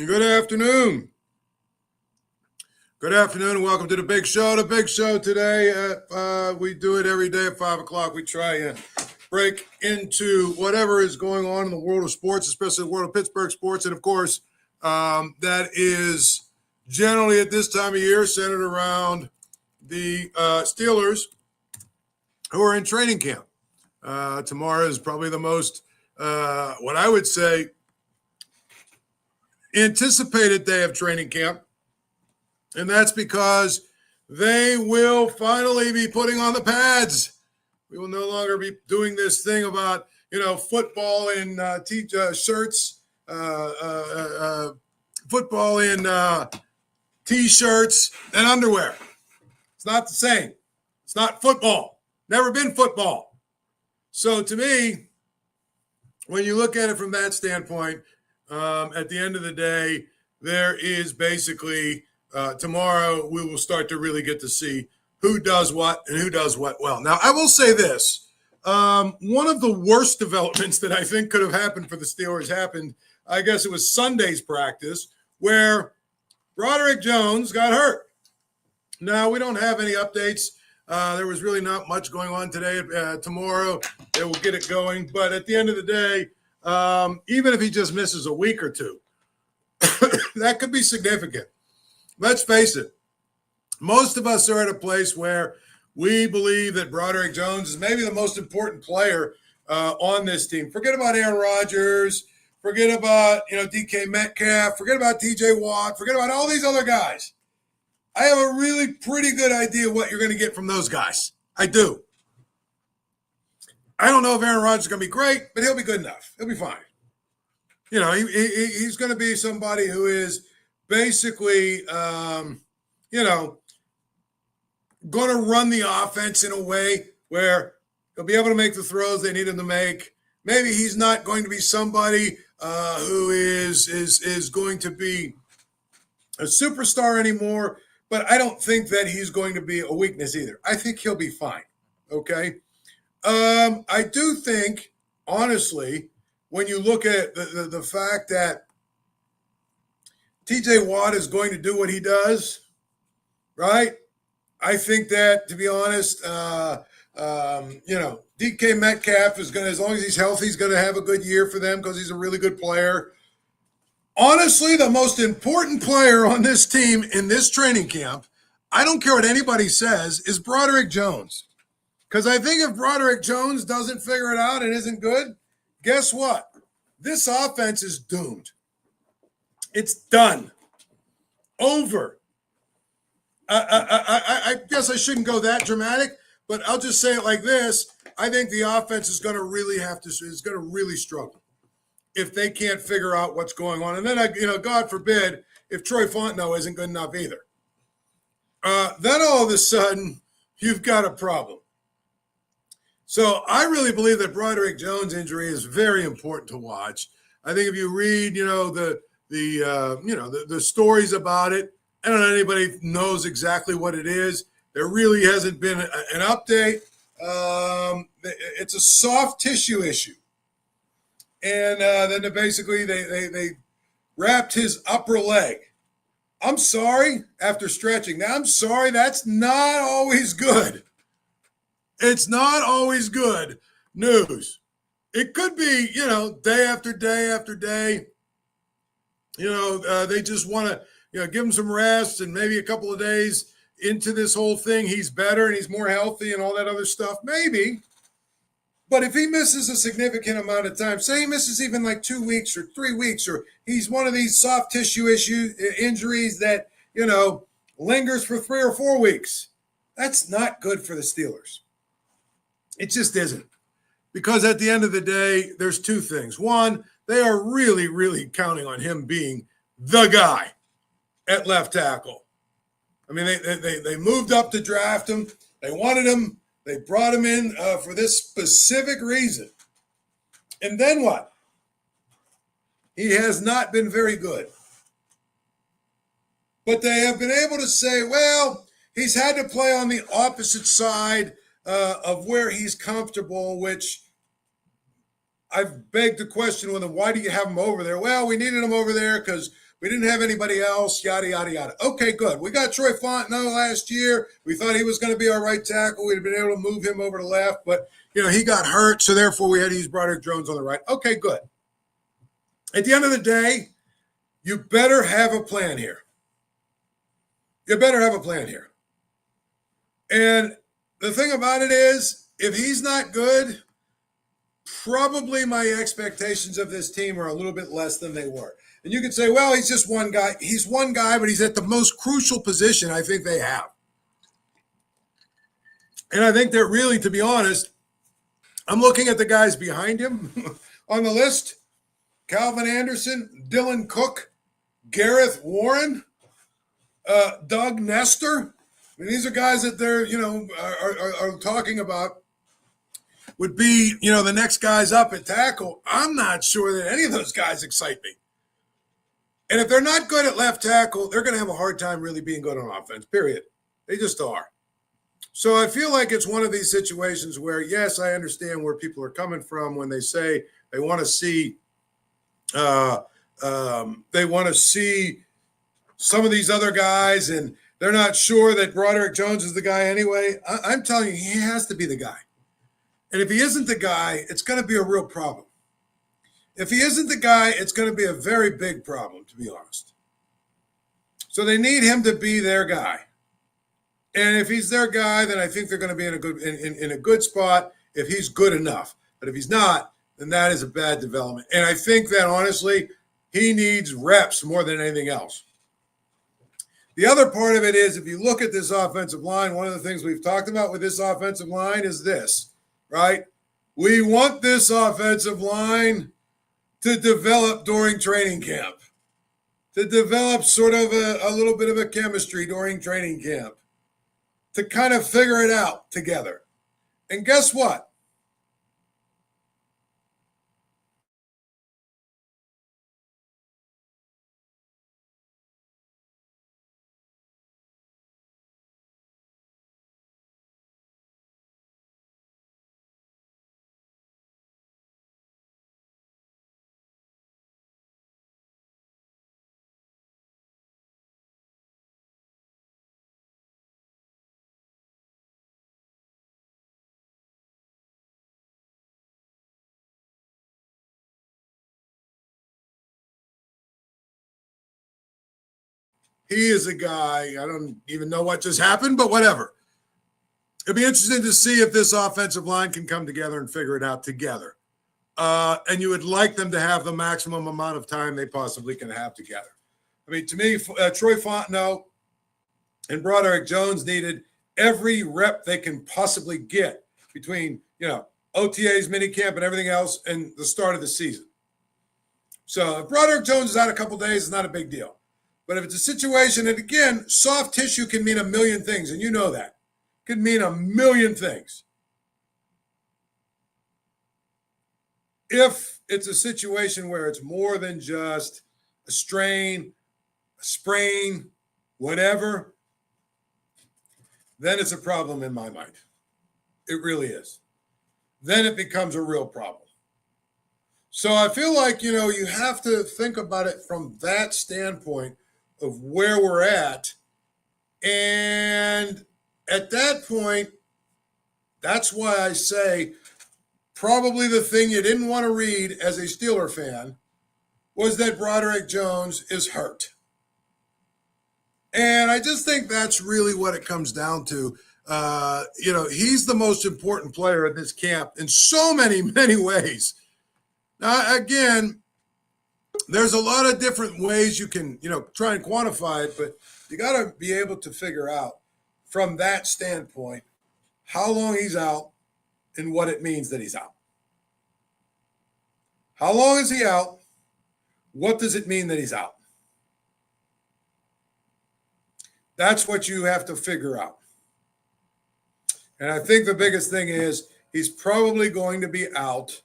Good afternoon. Good afternoon and welcome to the big show. The big show today, we do it every day at 5 o'clock. We try and break into whatever is going on in the world of sports, especially the world of Pittsburgh sports. And, of course, that is generally at this time of year centered around the Steelers who are in training camp. Tomorrow is probably the most, what I would say, anticipated day of training camp. And that's because they will finally be putting on the pads. We will no longer be doing this thing about, football in shirts, football in T-shirts and underwear. It's not the same. It's not football. Never been football. So to me, when you look at it from that standpoint, at the end of the day, there is basically tomorrow we will start to really get to see who does what and who does what well. Now, I will say this. One of the worst developments that I think could have happened for the Steelers happened, I guess it was Sunday's practice, where Broderick Jones got hurt. Now, we don't have any updates. There was really not much going on today. Tomorrow, they will get it going. But at the end of the day, even if he just misses a week or two, that could be significant. Let's face it. Most of us are at a place where we believe that Broderick Jones is maybe the most important player on this team. Forget about Aaron Rodgers. Forget about, DK Metcalf. Forget about TJ Watt. Forget about all these other guys. I have a really pretty good idea what you're going to get from those guys. I do. I don't know if Aaron Rodgers is going to be great, but he'll be good enough. He'll be fine. He's going to be somebody who is basically, going to run the offense in a way where he'll be able to make the throws they need him to make. Maybe he's not going to be somebody who is going to be a superstar anymore, but I don't think that he's going to be a weakness either. I think he'll be fine, okay? I do think, honestly, when you look at the fact that TJ Watt is going to do what he does, right? I think that, to be honest, DK Metcalf is going to, as long as he's healthy, he's going to have a good year for them because he's a really good player. Honestly, the most important player on this team in this training camp, I don't care what anybody says, is Broderick Jones. Because I think if Broderick Jones doesn't figure it out and isn't good, guess what? This offense is doomed. It's done. Over. I guess I shouldn't go that dramatic, but I'll just say it like this. I think the offense is going to really struggle if they can't figure out what's going on. And then, God forbid, if Troy Fontenot isn't good enough either. Then all of a sudden, you've got a problem. So I really believe that Broderick Jones' injury is very important to watch. I think if you read, the stories about it, I don't know anybody knows exactly what it is. There really hasn't been an update. It's a soft tissue issue. And then basically they wrapped his upper leg. I'm sorry, after stretching. Now, I'm sorry, that's not always good. It's not always good news. It could be, day after day after day. They just want to, give him some rest and maybe a couple of days into this whole thing. He's better and he's more healthy and all that other stuff. Maybe. But if he misses a significant amount of time, say he misses even like 2 weeks or 3 weeks, or he's one of these soft tissue injuries that, lingers for 3 or 4 weeks, that's not good for the Steelers. It just isn't. Because at the end of the day, there's two things. One, they are really, really counting on him being the guy at left tackle. I mean, they moved up to draft him. They wanted him. They brought him in for this specific reason. And then what? He has not been very good. But they have been able to say, well, he's had to play on the opposite side of where he's comfortable, which I've begged the question with him, why do you have him over there? Well, we needed him over there because We didn't have anybody else, yada, yada, yada. Okay, good. We got Troy Fontenot last year. We thought he was going to be our right tackle. We'd been able to move him over to left, but, he got hurt, so therefore we had to use Broderick Jones on the right. Okay, good. At the end of the day, you better have a plan here. You better have a plan here. And the thing about it is, if he's not good, probably my expectations of this team are a little bit less than they were. And you could say, well, he's just one guy. He's one guy, but he's at the most crucial position I think they have. And I think that really, to be honest, I'm looking at the guys behind him on the list. Calvin Anderson, Dylan Cook, Gareth Warren, Doug Nestor. I mean, these are guys that they're, are talking about would be, the next guys up at tackle. I'm not sure that any of those guys excite me. And if they're not good at left tackle, they're going to have a hard time really being good on offense, period. They just are. So I feel like it's one of these situations where, yes, I understand where people are coming from when they say they want to see some of these other guys, and they're not sure that Broderick Jones is the guy anyway. I'm telling you, he has to be the guy. And if he isn't the guy, it's going to be a real problem. If he isn't the guy, it's going to be a very big problem, to be honest. So they need him to be their guy. And if he's their guy, then I think they're going to be in a good spot if he's good enough. But if he's not, then that is a bad development. And I think that, honestly, he needs reps more than anything else. The other part of it is, if you look at this offensive line, one of the things we've talked about with this offensive line is this, right? We want this offensive line to develop during training camp, to develop sort of a little bit of a chemistry during training camp, to kind of figure it out together. And guess what? He is a guy, I don't even know what just happened, but whatever. It'd be interesting to see if this offensive line can come together and figure it out together. And you would like them to have the maximum amount of time they possibly can have together. I mean, to me, Troy Fontenot and Broderick Jones needed every rep they can possibly get between, OTAs, minicamp, and everything else, and the start of the season. So if Broderick Jones is out a couple days, it's not a big deal. But if it's a situation, and again, soft tissue can mean a million things, and you know that. It can mean a million things. If it's a situation where it's more than just a strain, a sprain, whatever, then it's a problem in my mind. It really is. Then it becomes a real problem. So I feel like, you have to think about it from that standpoint of where we're at. And at that point, that's why I say probably the thing you didn't want to read as a Steeler fan was that Broderick Jones is hurt. And I just think that's really what it comes down to. He's the most important player in this camp in so many, many ways. Now, again, there's a lot of different ways you can, try and quantify it, but you got to be able to figure out from that standpoint how long he's out and what it means that he's out. How long is he out? What does it mean that he's out? That's what you have to figure out. And I think the biggest thing is he's probably going to be out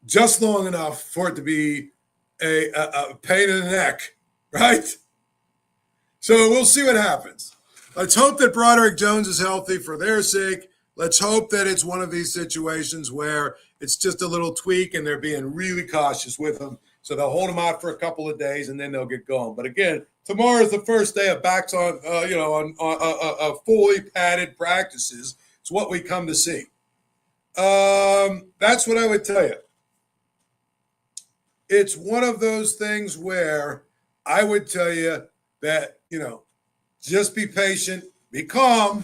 just long enough for it to be a pain in the neck, right? So we'll see what happens. Let's hope that Broderick Jones is healthy for their sake. Let's hope that it's one of these situations where it's just a little tweak and they're being really cautious with him So they'll hold them out for a couple of days and then they'll get going. But again, tomorrow is the first day of backs on, on fully padded practices. It's what we come to see. That's what I would tell you. It's one of those things where I would tell you that, just be patient, be calm,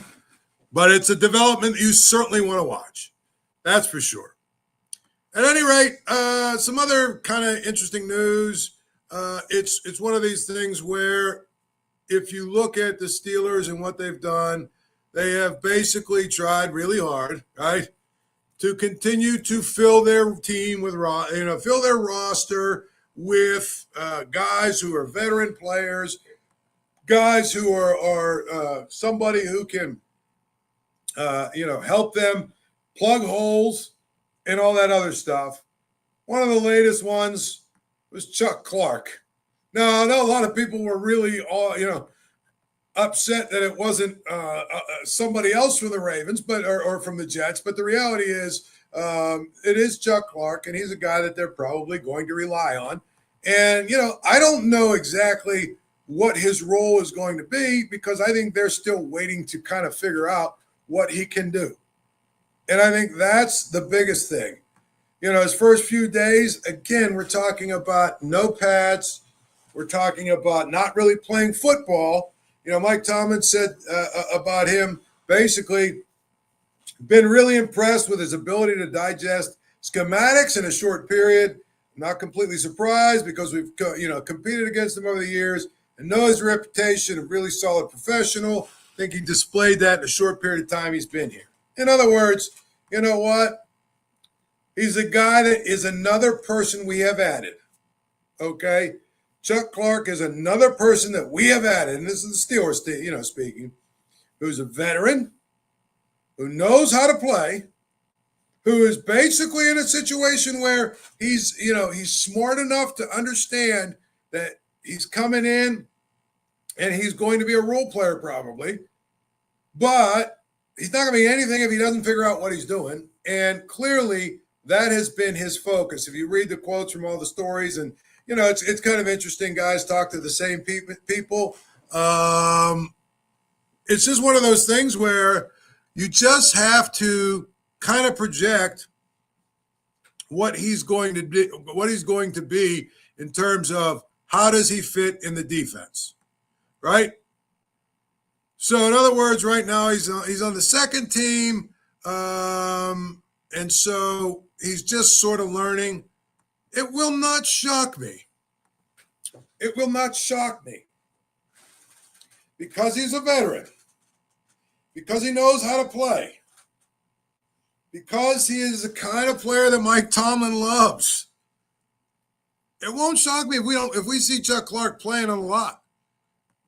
but it's a development you certainly want to watch. That's for sure. At any rate, some other kind of interesting news. It's one of these things where if you look at the Steelers and what they've done, they have basically tried really hard, right, to continue to fill their team with, fill their roster with guys who are veteran players, guys who are somebody who can, help them plug holes and all that other stuff. One of the latest ones was Chuck Clark. Now, I know a lot of people were really, upset that it wasn't somebody else from the Ravens, or from the Jets. But the reality is, it is Chuck Clark, and he's a guy that they're probably going to rely on. And I don't know exactly what his role is going to be because I think they're still waiting to kind of figure out what he can do. And I think that's the biggest thing. His first few days, again, we're talking about no pads. We're talking about not really playing football. Mike Tomlin said about him, basically, been really impressed with his ability to digest schematics in a short period. Not completely surprised because we've, competed against him over the years and know his reputation of really solid professional. I think he displayed that in a short period of time he's been here. In other words, you know what? He's a guy that is another person we have added. Okay? Chuck Clark is another person that we have added, and this is the Steelers, speaking, who's a veteran, who knows how to play, who is basically in a situation where he's smart enough to understand that he's coming in and he's going to be a role player probably, but he's not going to be anything if he doesn't figure out what he's doing. And clearly that has been his focus. If you read the quotes from all the stories, and it's kind of interesting, guys talk to the same people. It's just one of those things where you just have to kind of project what he's going to do, what he's going to be in terms of how does he fit in the defense, right? So in other words, right now he's on the second team, and so he's just sort of learning. It will not shock me. It will not shock me because he's a veteran, because he knows how to play, because he is the kind of player that Mike Tomlin loves. It won't shock me if we see Chuck Clark playing a lot.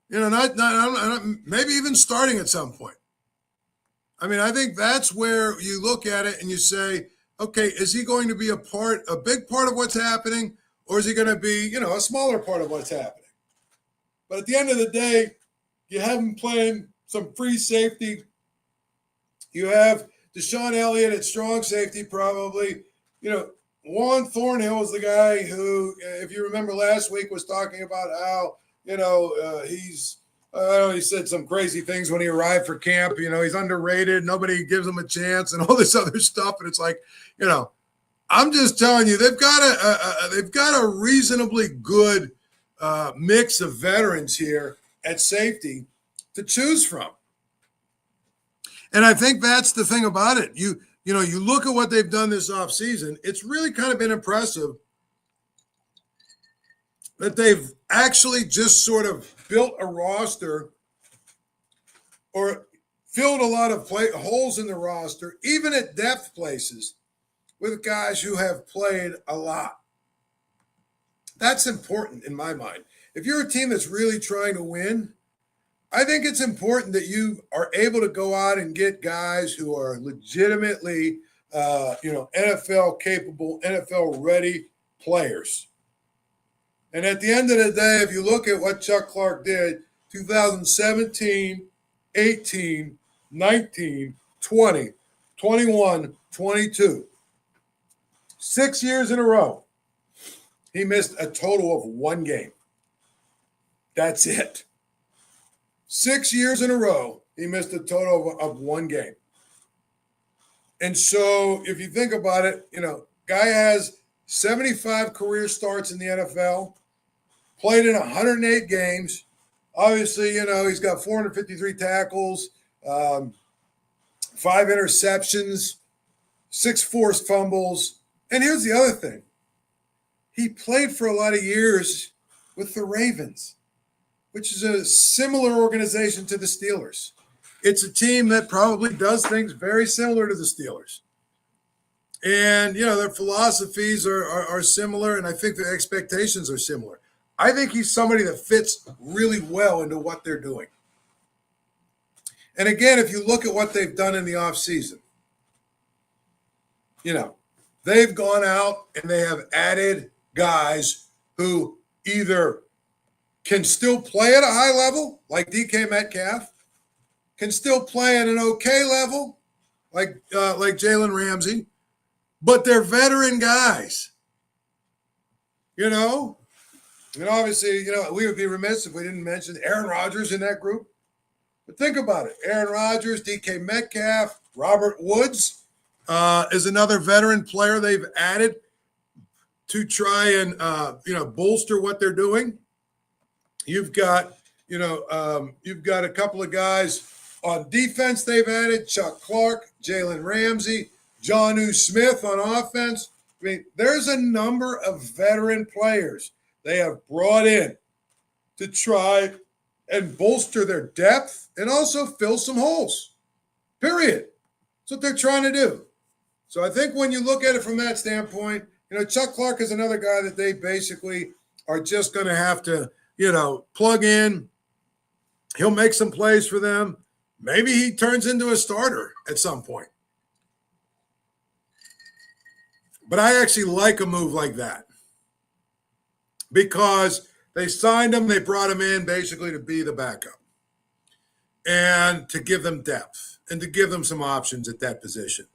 Not maybe even starting at some point. I mean, I think that's where you look at it and you say, okay, is he going to be a big part of what's happening, or is he going to be, a smaller part of what's happening? But at the end of the day, you have him playing some free safety. You have Deshaun Elliott at strong safety, probably. Juan Thornhill is the guy who, if you remember last week, was talking about how, he said some crazy things when he arrived for camp. He's underrated. Nobody gives him a chance and all this other stuff. And it's like, I'm just telling you, they've got a reasonably good mix of veterans here at safety to choose from. And I think that's the thing about it. You look at what they've done this offseason, it's really kind of been impressive that they've actually just sort of built a roster or filled a lot of holes in the roster, even at depth places, with guys who have played a lot. That's important in my mind. If you're a team that's really trying to win, I think it's important that you are able to go out and get guys who are legitimately, NFL capable, NFL ready players. And at the end of the day, if you look at what Chuck Clark did, 2017, 18, 19, 20, 21, 22, 6 years in a row, he missed a total of one game. That's it. 6 years in a row, he missed a total of one game. And so if you think about it, guy has 75 career starts in the NFL, played in 108 games. Obviously, he's got 453 tackles, 5 interceptions, 6 forced fumbles. And here's the other thing. He played for a lot of years with the Ravens, which is a similar organization to the Steelers. It's a team that probably does things very similar to the Steelers. And, their philosophies are similar, and I think their expectations are similar. I think he's somebody that fits really well into what they're doing. And again, if you look at what they've done in the offseason, they've gone out and they have added guys who either can still play at a high level, like DK Metcalf, can still play at an okay level, like Jalen Ramsey, but they're veteran guys. And obviously, we would be remiss if we didn't mention Aaron Rodgers in that group. But think about it. Aaron Rodgers, DK Metcalf, Robert Woods is another veteran player they've added to try and, bolster what they're doing. You've got a couple of guys on defense they've added, Chuck Clark, Jalen Ramsey, Jonnu Smith on offense. I mean, there's a number of veteran players they have brought in to try and bolster their depth and also fill some holes. Period. That's what they're trying to do. So I think when you look at it from that standpoint, Chuck Clark is another guy that they basically are just going to have to, plug in. He'll make some plays for them. Maybe he turns into a starter at some point. But I actually like a move like that because they signed him, they brought him in basically to be the backup and to give them depth and to give them some options at that position.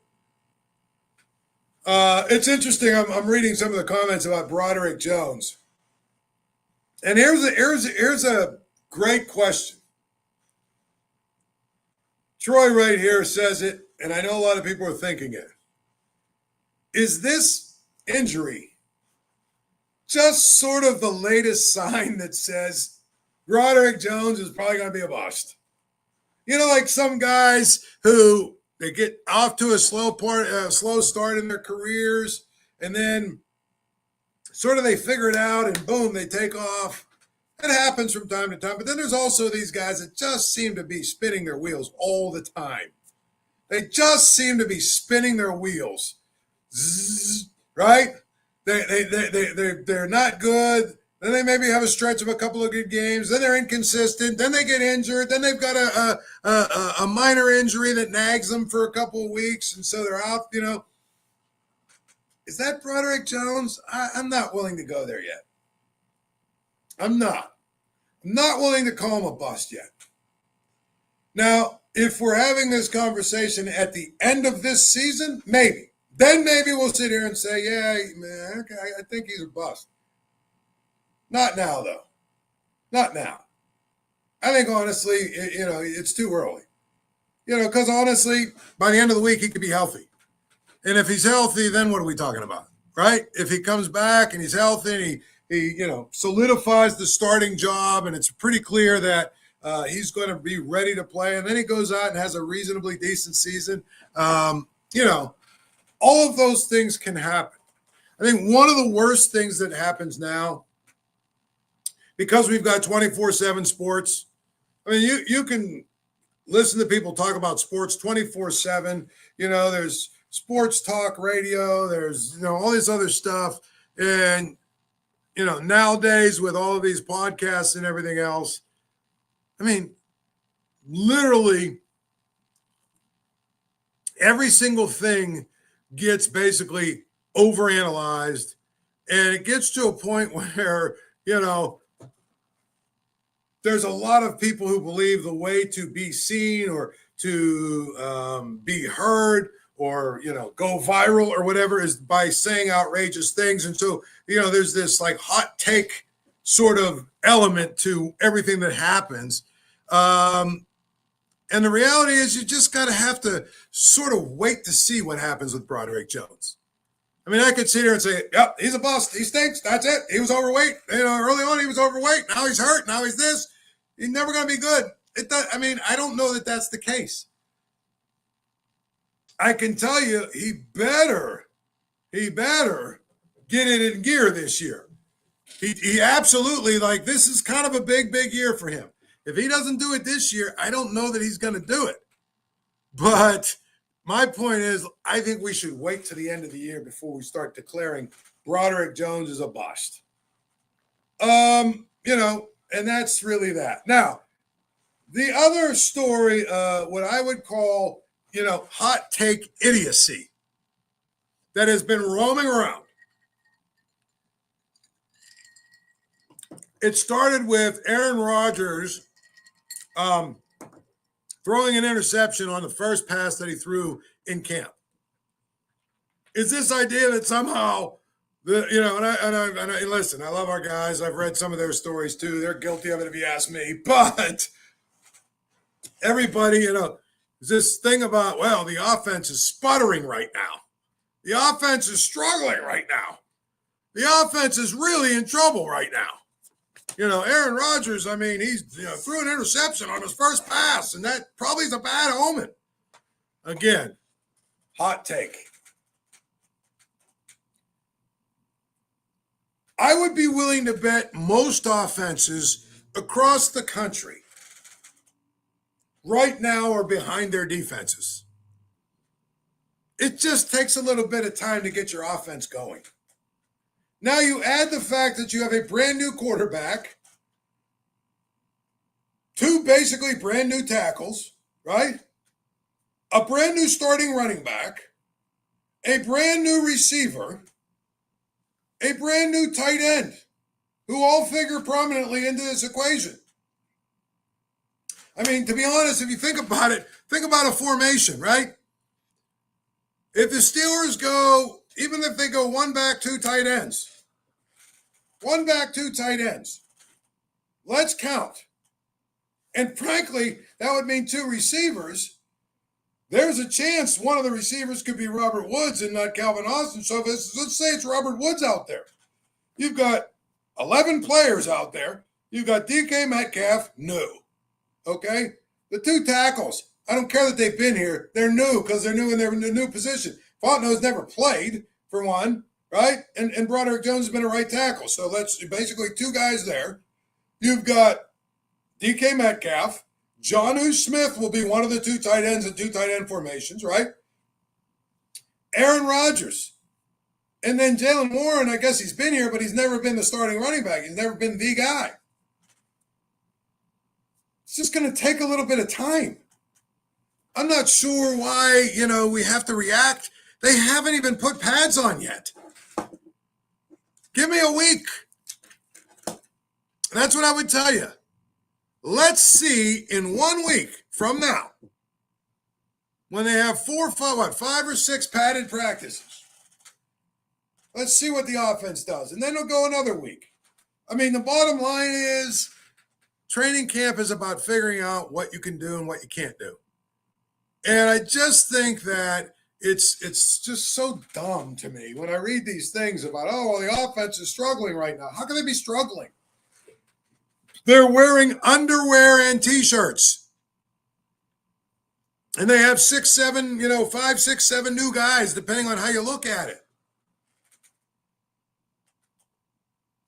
It's interesting. I'm reading some of the comments about Broderick Jones. And here's a great question. Troy right here says it, and I know a lot of people are thinking it. Is this injury just sort of the latest sign that says Broderick Jones is probably going to be a bust? Like some guys who they get off to a slow start in their careers, and then sort of they figure it out, and boom, they take off. It happens from time to time. But then there's also these guys that just seem to be spinning their wheels all the time. They just seem to be spinning their wheels. Zzz, right? They're not good. Then they maybe have a stretch of a couple of good games. Then they're inconsistent. Then they get injured. Then they've got a minor injury that nags them for a couple of weeks, and so they're out. Is that Broderick Jones? I'm not willing to go there yet. I'm not willing to call him a bust yet. Now, if we're having this conversation at the end of this season, maybe. Then maybe we'll sit here and say, yeah, man, okay, I think he's a bust. Not now, though. Not now. I think, honestly, it's too early. Because, honestly, by the end of the week, he could be healthy. And if he's healthy, then what are we talking about, right? If he comes back and he's healthy and he solidifies the starting job and it's pretty clear that he's going to be ready to play, and then he goes out and has a reasonably decent season, all of those things can happen. I think one of the worst things that happens now, because we've got 24/7 sports, I mean, you can listen to people talk about sports 24/7. There's sports talk radio, there's, all this other stuff. And, nowadays with all of these podcasts and everything else, I mean, literally every single thing gets basically overanalyzed, and it gets to a point where, there's a lot of people who believe the way to be seen or to be heard go viral or whatever is by saying outrageous things. And so, there's this like hot take sort of element to everything that happens. And the reality is you just got to have to sort of wait to see what happens with Broderick Jones. I mean, I could sit here and say, yep, he's a bust. He stinks. That's it. He was overweight. Early on he was overweight. Now he's hurt. Now he's this. He's never going to be good. I don't know that that's the case. I can tell you he better get it in gear this year. He absolutely, this is kind of a big, big year for him. If he doesn't do it this year, I don't know that he's going to do it. But my point is, I think we should wait to the end of the year before we start declaring Broderick Jones is a bust. And that's really that. Now, the other story, what I would call, hot take idiocy that has been roaming around. It started with Aaron Rodgers throwing an interception on the first pass that he threw in camp. Is this idea that somehow listen, I love our guys. I've read some of their stories too. They're guilty of it if you ask me. But everybody, this thing about, the offense is sputtering right now. The offense is struggling right now. The offense is really in trouble right now. Aaron Rodgers, he's threw an interception on his first pass, and that probably is a bad omen. Again, hot take. I would be willing to bet most offenses across the country right now are behind their defenses. It just takes a little bit of time to get your offense going. Now you add the fact that you have a brand new quarterback, two basically brand new tackles, right? A brand new starting running back, a brand new receiver, a brand new tight end, who all figure prominently into this equation. To be honest, if you think about it, think about a formation, right? If the Steelers go, even if they go one back, two tight ends, let's count. And frankly, that would mean two receivers. There's a chance one of the receivers could be Robert Woods and not Calvin Austin. So let's say it's Robert Woods out there. You've got 11 players out there. You've got DK Metcalf, new. Okay? The two tackles, I don't care that they've been here. They're new because they're new in their new position. Fontenot's never played, for one, right? And Broderick Jones has been a right tackle. So that's basically two guys there. You've got DK Metcalf. Jonnu Smith will be one of the two tight ends in two tight end formations, right? Aaron Rodgers. And then Jaylen Warren, I guess he's been here, but he's never been the starting running back. He's never been the guy. It's just going to take a little bit of time. I'm not sure why, we have to react. They haven't even put pads on yet. Give me a week. That's what I would tell you. Let's see in 1 week from now, when they have 5 or 6 padded practices. Let's see what the offense does. And then it'll go another week. The bottom line is training camp is about figuring out what you can do and what you can't do. And I just think that it's just so dumb to me when I read these things about, the offense is struggling right now. How can they be struggling? They're wearing underwear and T-shirts. And they have 5, 6, 7 new guys, depending on how you look at it.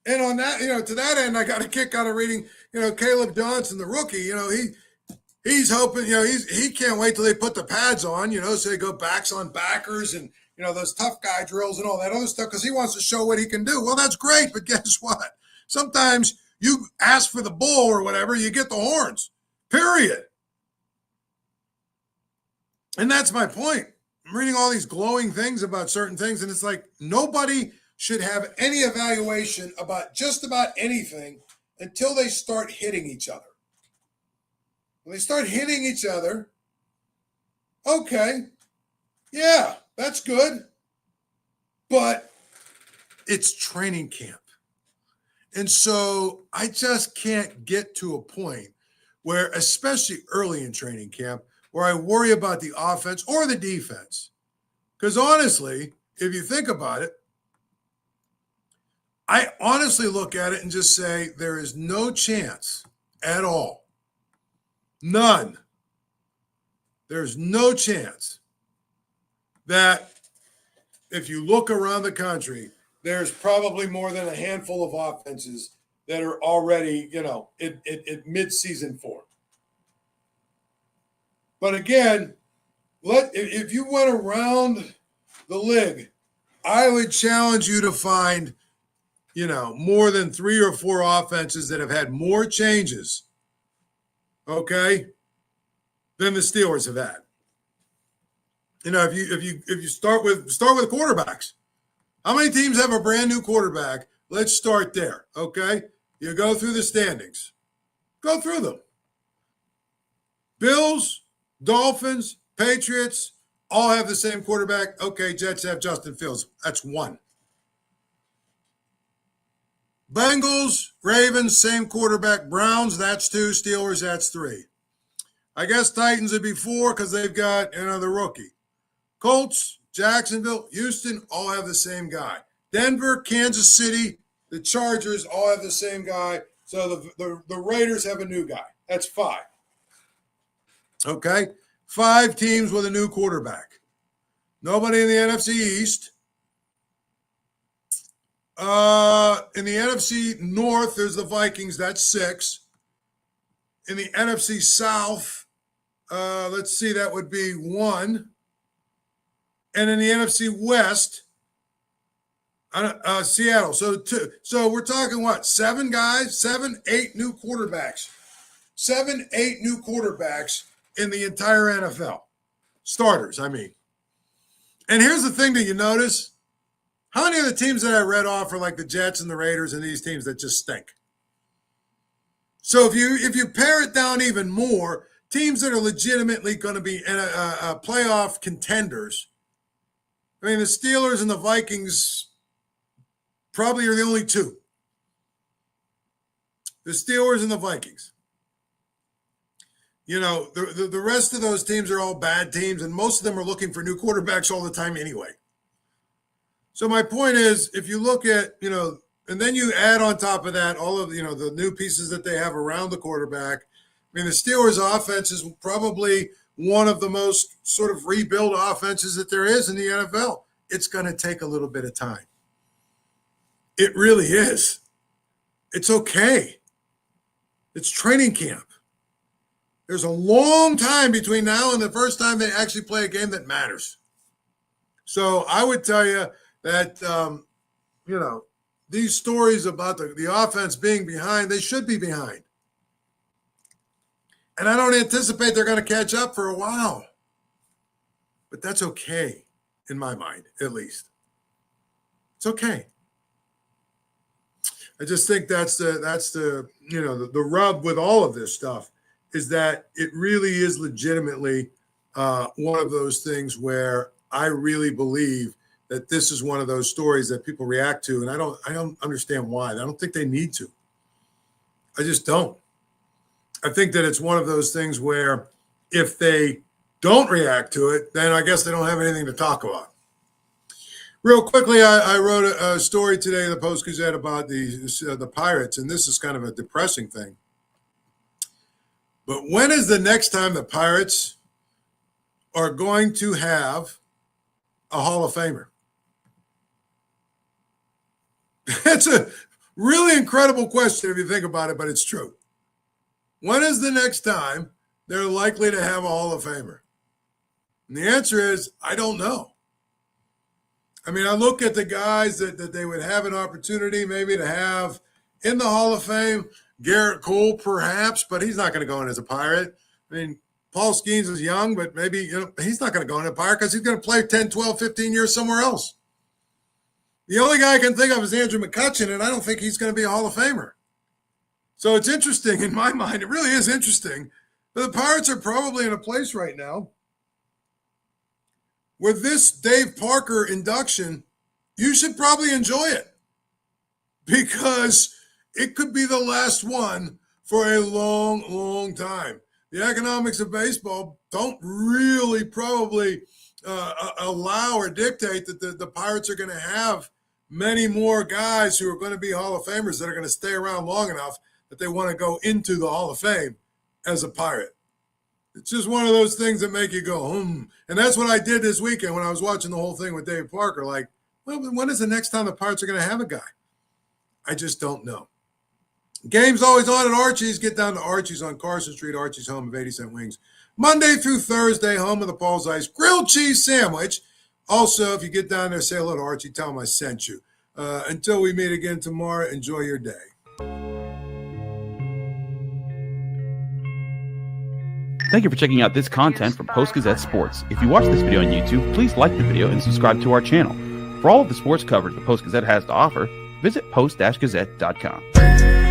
And on that, to that end, I got a kick out of reading, Caleb Johnson, the rookie, he's hoping, he can't wait till they put the pads on, so they go backs on backers and, those tough guy drills and all that other stuff because he wants to show what he can do. Well, that's great, but guess what? Sometimes you ask for the bull or whatever, you get the horns, period. And that's my point. I'm reading all these glowing things about certain things, and it's like nobody should have any evaluation about just about anything until they start hitting each other. When they start hitting each other, okay, Yeah, that's good. But it's training camp. And so I just can't get to a point where, especially early in training camp, where I worry about the offense or the defense. Because honestly, if you think about it, I honestly look at it and just say there is no chance at all. None. There's no chance that if you look around the country, there's probably more than a handful of offenses that are already, in mid-season form. But again, if you went around the league, I would challenge you to find, more than 3 or 4 offenses that have had more changes, okay, than the Steelers have had. If you start with quarterbacks, how many teams have a brand new quarterback? Let's start there, okay? You go through the standings. Go through them. Bills, Dolphins, Patriots, all have the same quarterback. Okay, Jets have Justin Fields. That's 1. Bengals, Ravens, same quarterback. Browns, that's 2. Steelers, that's 3. I guess Titans would be 4 because they've got another rookie. Colts, Jacksonville, Houston, all have the same guy. Denver, Kansas City, the Chargers all have the same guy. So the Raiders have a new guy. That's 5. Okay? 5 teams with a new quarterback. Nobody in the NFC East. In the NFC North, there's the Vikings. That's 6. In the NFC South, let's see, that would be 1. And in the NFC West, Seattle. So 2. So we're talking what? 7 guys? 7, 8 new quarterbacks. 7, 8 new quarterbacks in the entire NFL. Starters, I mean. And here's the thing that you notice. How many of the teams that I read off are like the Jets and the Raiders and these teams that just stink? So if you pare it down even more, teams that are legitimately going to be playoff contenders. I mean, the Steelers and the Vikings probably are the only 2. The Steelers and the Vikings. The rest of those teams are all bad teams, and most of them are looking for new quarterbacks all the time anyway. So my point is, if you look at, and then you add on top of that all of, the new pieces that they have around the quarterback. I mean, the Steelers' offense is probably one of the most sort of rebuild offenses that there is in the NFL. It's going to take a little bit of time. It really is. It's okay. It's training camp. There's a long time between now and the first time they actually play a game that matters. So I would tell you that, these stories about the offense being behind, they should be behind. And I don't anticipate they're going to catch up for a while. But that's okay, in my mind, at least. It's okay. I just think that's the rub with all of this stuff is that it really is legitimately one of those things where I really believe that this is one of those stories that people react to, and I don't understand why. I don't think they need to. I just don't. I think that it's one of those things where if they don't react to it, then I guess they don't have anything to talk about. Real quickly, I wrote a story today in the Post-Gazette about the Pirates, and this is kind of a depressing thing. But when is the next time the Pirates are going to have a Hall of Famer? That's a really incredible question if you think about it, but it's true. When is the next time they're likely to have a Hall of Famer? And the answer is, I don't know. I mean, I look at the guys that they would have an opportunity maybe to have in the Hall of Fame. Garrett Cole, perhaps, but he's not going to go in as a Pirate. I mean, Paul Skeens is young, but maybe he's not going to go in as a Pirate because he's going to play 10, 12, 15 years somewhere else. The only guy I can think of is Andrew McCutchen, and I don't think he's going to be a Hall of Famer. So it's interesting in my mind. It really is interesting. But the Pirates are probably in a place right now with this Dave Parker induction, you should probably enjoy it because it could be the last one for a long, long time. The economics of baseball don't really probably allow or dictate that the Pirates are going to have many more guys who are going to be Hall of Famers that are going to stay around long enough that they want to go into the Hall of Fame as a Pirate. It's just one of those things that make you go, And that's what I did this weekend when I was watching the whole thing with Dave Parker. Like, well, when is the next time the Pirates are going to have a guy? I just don't know. Game's always on at Archie's. Get down to Archie's on Carson Street, Archie's, home of 80-cent wings. Monday through Thursday, home of the Paul Zeise grilled cheese sandwich. Also, if you get down there, say hello to Archie. Tell him I sent you. Until we meet again tomorrow, enjoy your day. Thank you for checking out this content from Post-Gazette Sports. If you watch this video on YouTube, please like the video and subscribe to our channel. For all of the sports coverage the Post-Gazette has to offer, visit post-gazette.com.